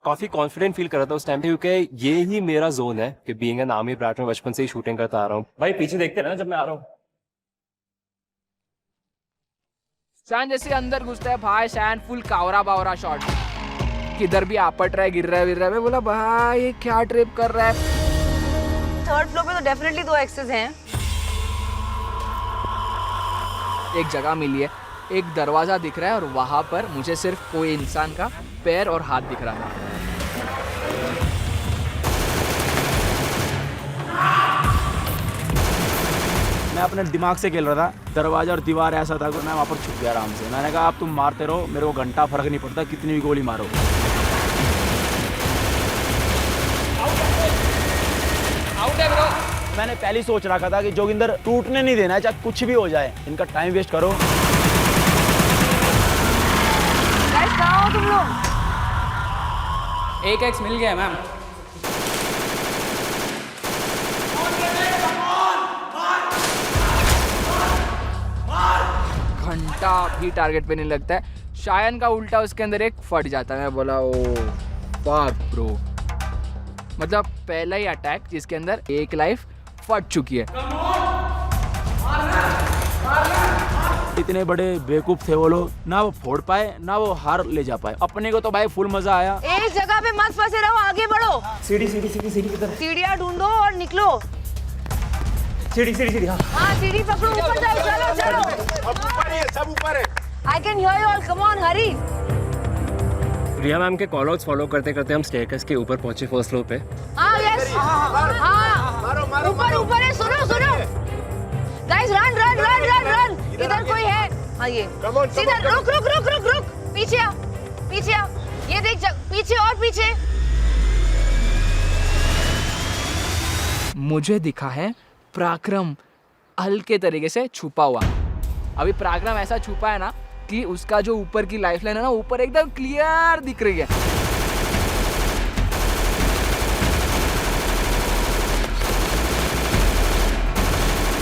काफी कॉन्फिडेंट फील कर रहा था उस टाइम पे, क्योंकि ये ही मेरा जोन है कि बीइंग एन आर्मी ब्रैट में बचपन से ही शूटिंग करता आ रहा हूँ। भाई पीछे देखते रहना जब मैं आ रहा हूँ। शान जैसे अंदर घुसता है भाई, शान फुल कावरा बावरा शॉट, किधर भी आपट रहा है, गिर रहा है गिर रहा है। मैं बोला भाई ये क्या ट्रिप कर रहा है। 3rd फ्लोर पे तो डेफिनेटली 2 एक्सेस हैं। एक जगह मिली है, एक दरवाजा दिख रहा है और वहां पर मुझे सिर्फ कोई इंसान का पैर और हाथ दिख रहा है। मैं अपने दिमाग से खेल रहा था, दरवाजा और दीवार ऐसा था कि मैं वहाँ पर छुप गया आराम से। मैंने कहा अब तुम मारते रहो, मेरे को घंटा फर्क नहीं पड़ता कितनी भी गोली मारो। आउट है ब्रो। मैंने पहले ही सोच रखा था कि जोगिंदर टूटने नहीं देना है, चाहे कुछ भी हो जाए, इनका टाइम वेस्ट करो। तुम लोग? एक एक्स मिल गया मैम। घंटा भी टारगेट पे नहीं लगता है। शायन का उल्टा उसके अंदर एक फट जाता है। मैं बोला ओ फक ब्रो, मतलब पहला ही अटैक जिसके अंदर एक लाइफ फट चुकी है। इतने बड़े बेवकूफ थे वो लोग, ना वो फोड़ पाए ना वो हार ले जा पाए। अपने को तो भाई फुल मजा आया। एक जगह पे मत फंसे रहो, आगे बढ़ो। सीढ़ी सीढ़ी सीढ़ी सीढ़ी किधर है? सीढ़ियाँ ढूंढो और निकलो। सीढ़ी सीढ़ी सीढ़ी हाँ। हाँ सीढ़ी पकड़ो, ऊपर जाओ, चलो चलो। सब ऊपर है, सब ऊपर है। I can hear you all. Come on, hurry. Riya ma'am के कॉल आउट्स फॉलो करते करते हम स्टेयरकेस के ऊपर पहुंचे फर्स्ट फ्लोर पे। हाँ यस, हाँ ऊपर ऊपर है। सुनो सुनो guys, run run run run run. इधर कोई है? हाँ ये सीधा रुक रुक रुक रुक रुक, पीछे आ पीछे आ। ये देख पीछे और पीछे। मुझे दिखा है पराक्रम हल्के तरीके से छुपा हुआ। अभी पराक्रम ऐसा छुपा है ना कि उसका जो ऊपर की लाइफलाइन है ना, ऊपर एकदम क्लियर दिख रही है।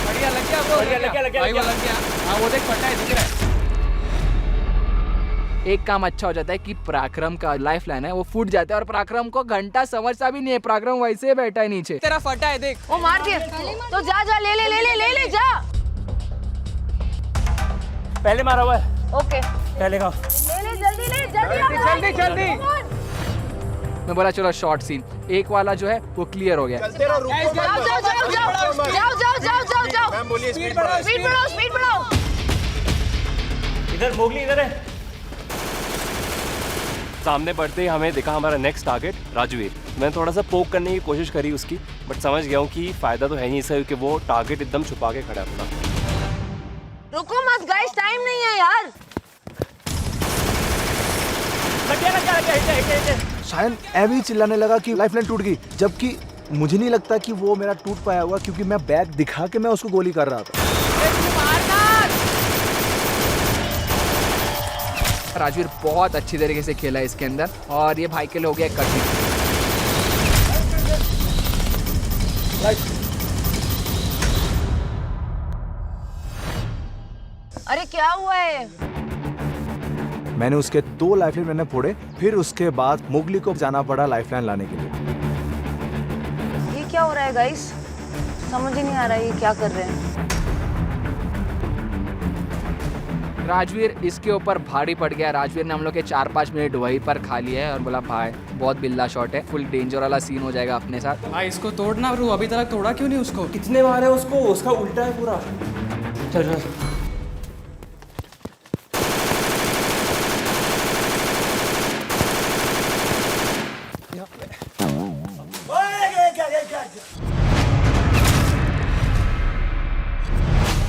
बढ़िया लग गया वो, बढ़िया लग गया। हाँ वो देख फटा है, दिख रहा है। एक काम अच्छा हो जाता है कि पराक्रम का लाइफलाइन है वो फूट जाता है और पराक्रम को घंटा समझता भी नहीं है। पराक्रम वैसे ही बैठा है नीचे। तेरा फटा है देख। वो मार दिया तो जा जा, ले ले ले ले ले ले जा। पहले मारा हुआ है। ओके पहले का ले ले, जल्दी ले, जल्दी जल्दी। मैं बोला चलो शॉर्ट सीन। एक वाला जो है वो क्लियर हो गया। चलते रहो, रुको मत। जाओ जाओ जाओ जाओ जाओ जाओ जाओ जाओ जाओ। मैम बोलिए स्पीड बढ़ाओ, स्पीड बढ़ाओ, स्पीड बढ़ाओ। इधर मोगली इधर है। सामने बढ़ते ही हमें दिखा हमारा नेक्स्ट टारगेट राजवीर। मैंने थोड़ा सा पोक करने की कोशिश करी उसकी, बट समझ गया हूँ कि फायदा तो है नहीं इसका, क्योंकि वो टारगेट एकदम छुपा के खड़ा अपना। रुको मत गाइस, टाइम नहीं है यार। शायन एवी चिल्लाने लगा कि लाइफलाइन टूट गई, जबकि मुझे नहीं लगता कि वो मेरा टूट पाया होगा, क्योंकि मैं बैग दिखा के मैं उसको गोली कर रहा था। राजवीर बहुत अच्छी तरीके से खेला है इसके अंदर और ये भाई के लिए हो गया कठिन। अरे क्या हुआ है? मैंने उसके 2 लाइफलाइन मैंने फोड़े, फिर उसके बाद मोगली को जाना पड़ा लाइफलाइन लाने के लिए। ये क्या हो रहा है गाइस? समझ ही नहीं आ रहा है ये क्या कर रहे हैं। राजवीर इसके ऊपर भारी पड़ गया। राजवीर ने हम लोग के 4-5 मिनट वहीं पर खा लिया है और बोला भाई बहुत बिल्ला शॉट है, फुल डेंजर वाला सीन हो जाएगा अपने साथ। भाई इसको तोड़ना ब्रो, अभी तक तोड़ा क्यों नहीं उसको? कितने मारे उसको? उसका उल्टा है पूरा। चल चल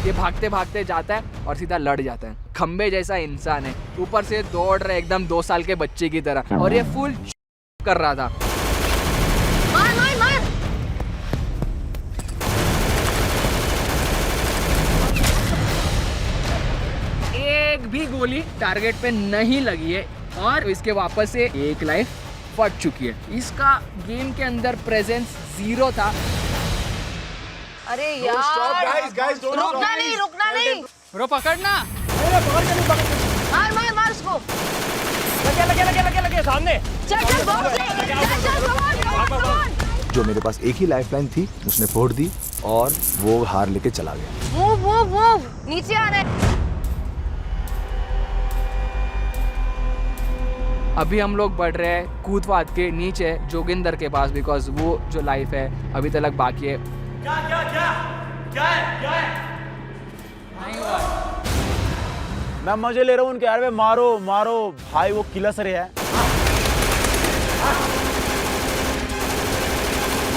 ये भागते भागते जाता है और सीधा लड़ जाता है। खंबे जैसा इंसान है, ऊपर से दौड़ रहा है एकदम 2 साल के बच्चे की तरह, और ये फुल कर रहा था। मार मार मार। एक भी गोली टारगेट पे नहीं लगी है और इसके वापस से एक लाइफ फट चुकी है। इसका गेम के अंदर प्रेजेंस 0 था। अरे यार रुकना नहीं, रुकना नहीं। ब्रो पकड़ना। मार मार मार उसको। लगे सामने। चल चल बॉक्स ले, चल चल come on। जो मेरे पास एक ही लाइफलाइन थी उसने फोड़ दी और वो हार लेके चला गया। मूव मूव मूव, नीचे आ रहे। अभी हम लोग बढ़ रहे हैं कूदवाद के नीचे जोगिंदर के पास, बिकॉज वो जो लाइफ है अभी तक बाकी है। नहीं हुआ। मैं मजे ले रहा हूँ उनके यार में। मारो मारो भाई, वो किला सर है।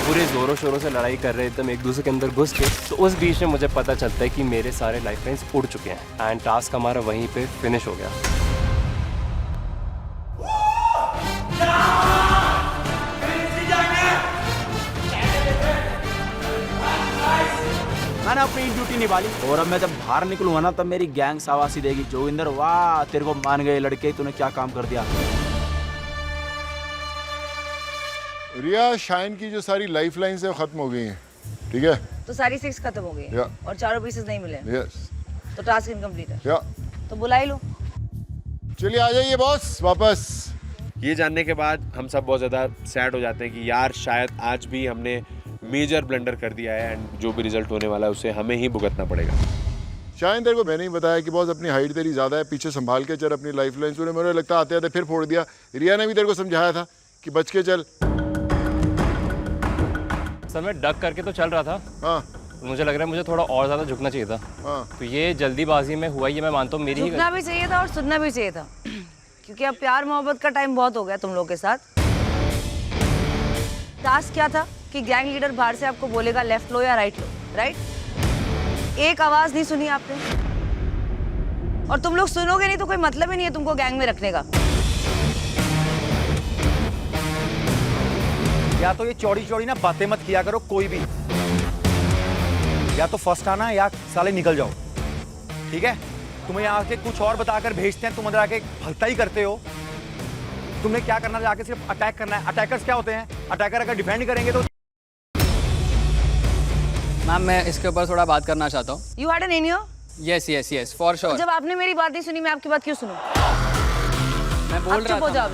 पूरे जोरों शोरों से लड़ाई कर रहे एकदम एक दूसरे के अंदर घुस के, तो उस बीच में मुझे पता चलता है कि मेरे सारे लाइफ लाइन्स उड़ चुके हैं एंड टास्क हमारा वहीं पे फिनिश हो गया। मैंने अपनी ड्यूटी निभा ली और अब मैं जब बाहर निकलूंगा ना तब मेरी गैंग शाबाशी देगी, जोगिंदर वाह तेरे को मान गए लड़के, तूने क्या काम कर दिया। रिया, शाइन की जो सारी लाइफ लाइन्स है वो खत्म हो गई हैं, ठीक है? तो सारी 6 खत्म हो गई और चारों पीसेस नहीं मिले। यस। तो टास्क इनकम्प्लीट है। या तो बुला ही लो। चलिए आ जाइए बॉस वापस। ये जानने के बाद हम सब बहुत ज़्यादा सैड हो जाते हैं कि यार शायद आज भी हमने मेजर ब्लंडर कर दिया है एंड जो भी रिजल्ट होने वाला है उसे हमें ही भुगतना पड़ेगा। शायद तेरे को मैंने ही बताया कि बॉस अपनी हाइट तेरी ज़्यादा है, पीछे संभाल के चल अपनी लाइफ लाइन। तूने मुझे लगता आते आते फिर फोड़ दिया। रिया ने भी तेरे को समझाया था कि बच के चल। सर मैं डक करके तो चल रहा था। हाँ। मुझे लग रहा है मुझे थोड़ा और ज़्यादा झुकना चाहिए था। हाँ। तो ये जल्दीबाजी में हुआ, ये मैं मानता हूँ मेरी ही झुकना भी चाहिए था और सुनना भी चाहिए था क्योंकि अब प्यार मोहब्बत का टाइम बहुत हो गया तुम लोग के साथ। टास्क क्या था कि गैंग लीडर बाहर से आपको बोलेगा लेफ्ट लो या राइट लो, राइट? एक आवाज नहीं सुनी आपने और तुम लोग सुनोगे नहीं तो कोई मतलब ही नहीं है तुमको गैंग में रखने का। या तो ये चौड़ी चौड़ी ना बातें मत किया करो कोई भी, या तो फर्स्ट आना या साले निकल जाओ, ठीक है? तुम्हें यहाँ के कुछ और बताकर भेजते हैं, तुम अंदर आके भलता ही करते हो। तुमने क्या करना है, आके सिर्फ अटैक करना है। अटैकर्स क्या होते हैं? अटैकर अगर डिफेंड करेंगे तो। मैम मैं इसके ऊपर थोड़ा बात करना चाहता हूँ। You had an in your? Yes yes yes for sure. जब आपने मेरी बात नहीं सुनी मैं आपकी बात क्यों सुनूं? मैं बोल रहा था।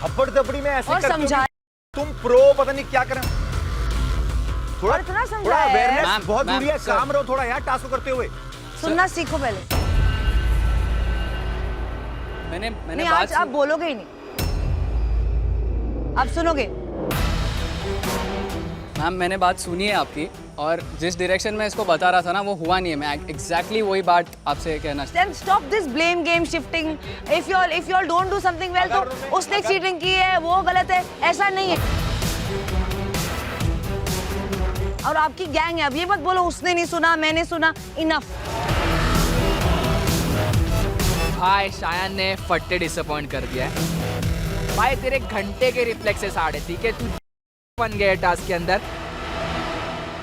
हब्बड़ दबड़ी में ऐसे और समझा। तुम प्रो पता नहीं क्या करें। थोड़ा अवेयरनेस बहुत जरूरी है। काम रहो थोड़ा यार टास्क करते हुए। सुनना सीखो पहले। मैंने आज आप बोलोगे ही नहीं, आप सुनोगे। मैम मैंने बात सुनी है आपकी और जिस डायरेक्शन में इसको बता रहा था ना वो हुआ नहीं है। मैं एग्जैक्टली वही बात आपसे कहना चाहता हूँ। Then stop this blame game shifting. If you all don't do something well तो उसने चीटिंग की है वो गलत है, ऐसा नहीं है। और आपकी गैंग है, अब ये मत बोलो उसने नहीं सुना मैंने सुना। इनफ। भाई शायन ने फट्टे डिसअपॉइंट कर दिया है भाई। तेरे घंटे के रिफ्लेक्सेस आड़े, ठीक है? तू बन गया टास्क के अंदर।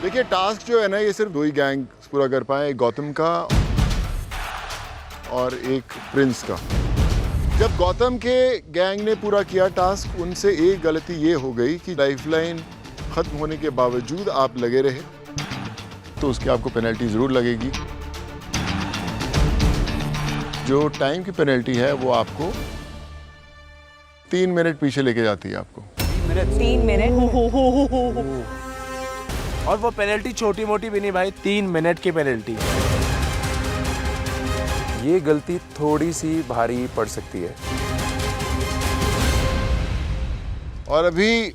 देखिए टास्क जो है ना ये सिर्फ 2 ही गैंग पूरा कर पाए, एक गौतम का और एक प्रिंस का। जब गौतम के गैंग ने पूरा किया टास्क, उनसे एक गलती ये हो गई कि लाइफलाइन खत्म होने के बावजूद आप लगे रहे तो उसकी आपको पेनल्टी जरूर लगेगी। जो टाइम की पेनल्टी है वो आपको 3 मिनट पीछे लेके जाती है आपको। 3 मिनट। और वो पेनल्टी छोटी मोटी भी नहीं भाई, 3 मिनट की पेनल्टी। ये गलती थोड़ी सी भारी पड़ सकती है। और अभी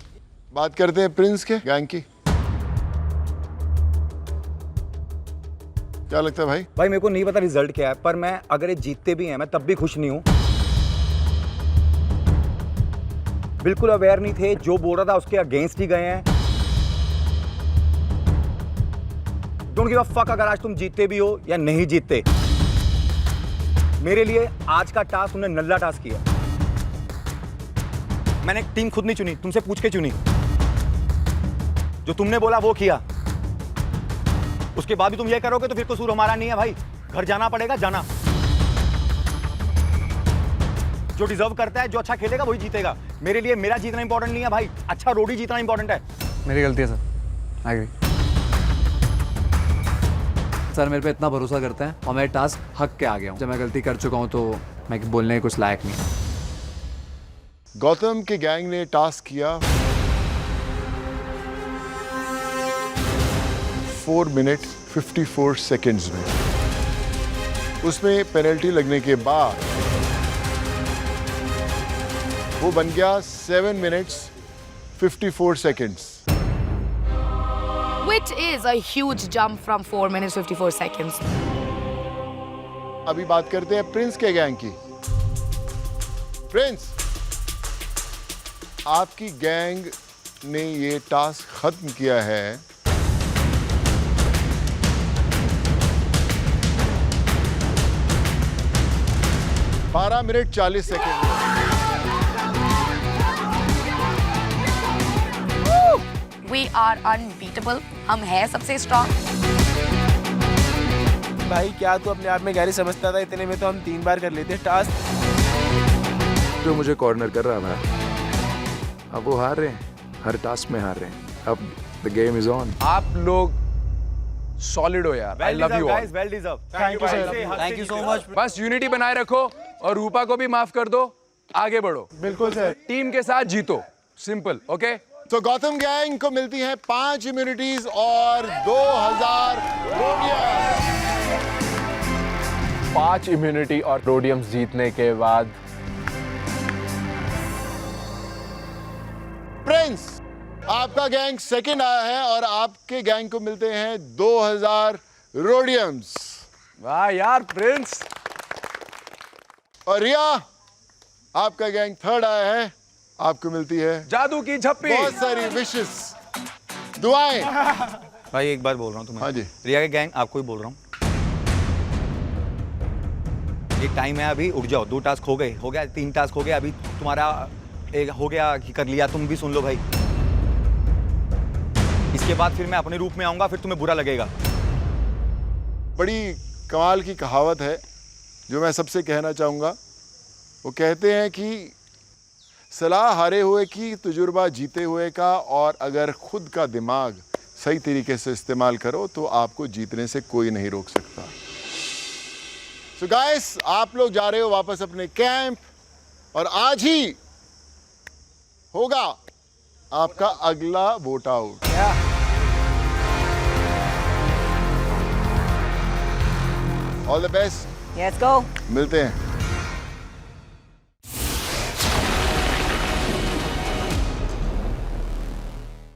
बात करते हैं प्रिंस के गैंग की। क्या लगता है भाई? भाई मेरे को नहीं पता रिजल्ट क्या है, पर मैं अगर ये जीतते भी हैं मैं तब भी खुश नहीं हूं। बिल्कुल अवेयर नहीं थे, जो बोल रहा था उसके अगेंस्ट ही गए हैं। डोंट गिव अ फक अगर आज तुम जीतते भी हो या नहीं जीतते। मेरे लिए आज का टास्क तुमने नल्ला टास्क किया। मैंने टीम खुद नहीं चुनी, तुमसे पूछ के चुनी। जो तुमने बोला वो किया, उसके बाद भी तुम ये करोगे तो फिर कसूर हमारा नहीं है भाई। घर जाना पड़ेगा, जाना। जो डिजर्व करता है, जो अच्छा खेलेगा वही जीतेगा। मेरे लिए मेरा जीतना इंपॉर्टेंट नहीं है भाई, अच्छा रोडी जीतना इंपॉर्टेंट है। मेरी गलती है सर, आई एग्री। सर मेरे पे इतना भरोसा करते हैं और मैं टास्क हक के आ गया हूँ। जब मैं गलती कर चुका हूँ तो मैं बोलने के कुछ लायक नहीं। गौतम के गैंग ने टास्क किया 4 मिनट 54 सेकेंड्स में। उसमें पेनल्टी लगने के बाद वो बन गया 7 minutes 54 seconds. Which is a huge jump from 4 minutes 54 seconds. अभी बात करते हैं प्रिंस के गैंग की। प्रिंस, आपकी गैंग ने ये टास्क खत्म किया है 12 minute 40 second. We are unbeatable. हम हैं सबसे स्ट्रॉन्ग। भाई क्या तू अपने आप में गैरी समझता था, इतने में तो हम 3 बार कर लेते टास्क। जो मुझे कॉर्नर कर रहा था, अब वो हार रहे हैं, हर टास्क में हार रहे हैं। अब द गेम इज ऑन। आप लोग सॉलिड हो यार। I love you all. Well deserve. Thank you sir, thank you so much. बस यूनिटी बनाए रखो और रूपा को भी माफ कर दो, आगे बढ़ो। बिल्कुल सर। टीम के साथ जीतो, सिंपल। ओके तो गौतम गैंग को मिलती हैं 5 इम्यूनिटीज और 2000 रोडियम्स। 5 इम्यूनिटी और रोडियम्स जीतने के बाद प्रिंस, आपका गैंग सेकंड आया है और आपके गैंग को मिलते हैं 2000 रोडियम्स। वाह यार प्रिंस। और रिया, आपका गैंग थर्ड आया है, आपको मिलती है जादू की झप्पी, बहुत सारी विशेस, दुआएं। भाई एक बार बोल रहा हूँ तुम्हें। हाँ जी। रिया के गैंग आपको ही बोल रहा हूँ, एक टाइम है अभी, उठ जाओ। 2 टास्क हो गया 3 टास्क हो गया, अभी तुम्हारा एक हो गया कि कर लिया, तुम भी सुन लो भाई। इसके बाद फिर मैं अपने रूप में आऊंगा, फिर तुम्हें बुरा लगेगा। बड़ी कमाल की कहावत है जो मैं सबसे कहना चाहूँगा। वो कहते हैं कि सलाह हारे हुए की, तजुर्बा जीते हुए का, और अगर खुद का दिमाग सही तरीके से इस्तेमाल करो तो आपको जीतने से कोई नहीं रोक सकता। सो गाइस, आप लोग जा रहे हो वापस अपने कैंप और आज ही होगा आपका अगला vote out. All the best. Let's go. मिलते हैं।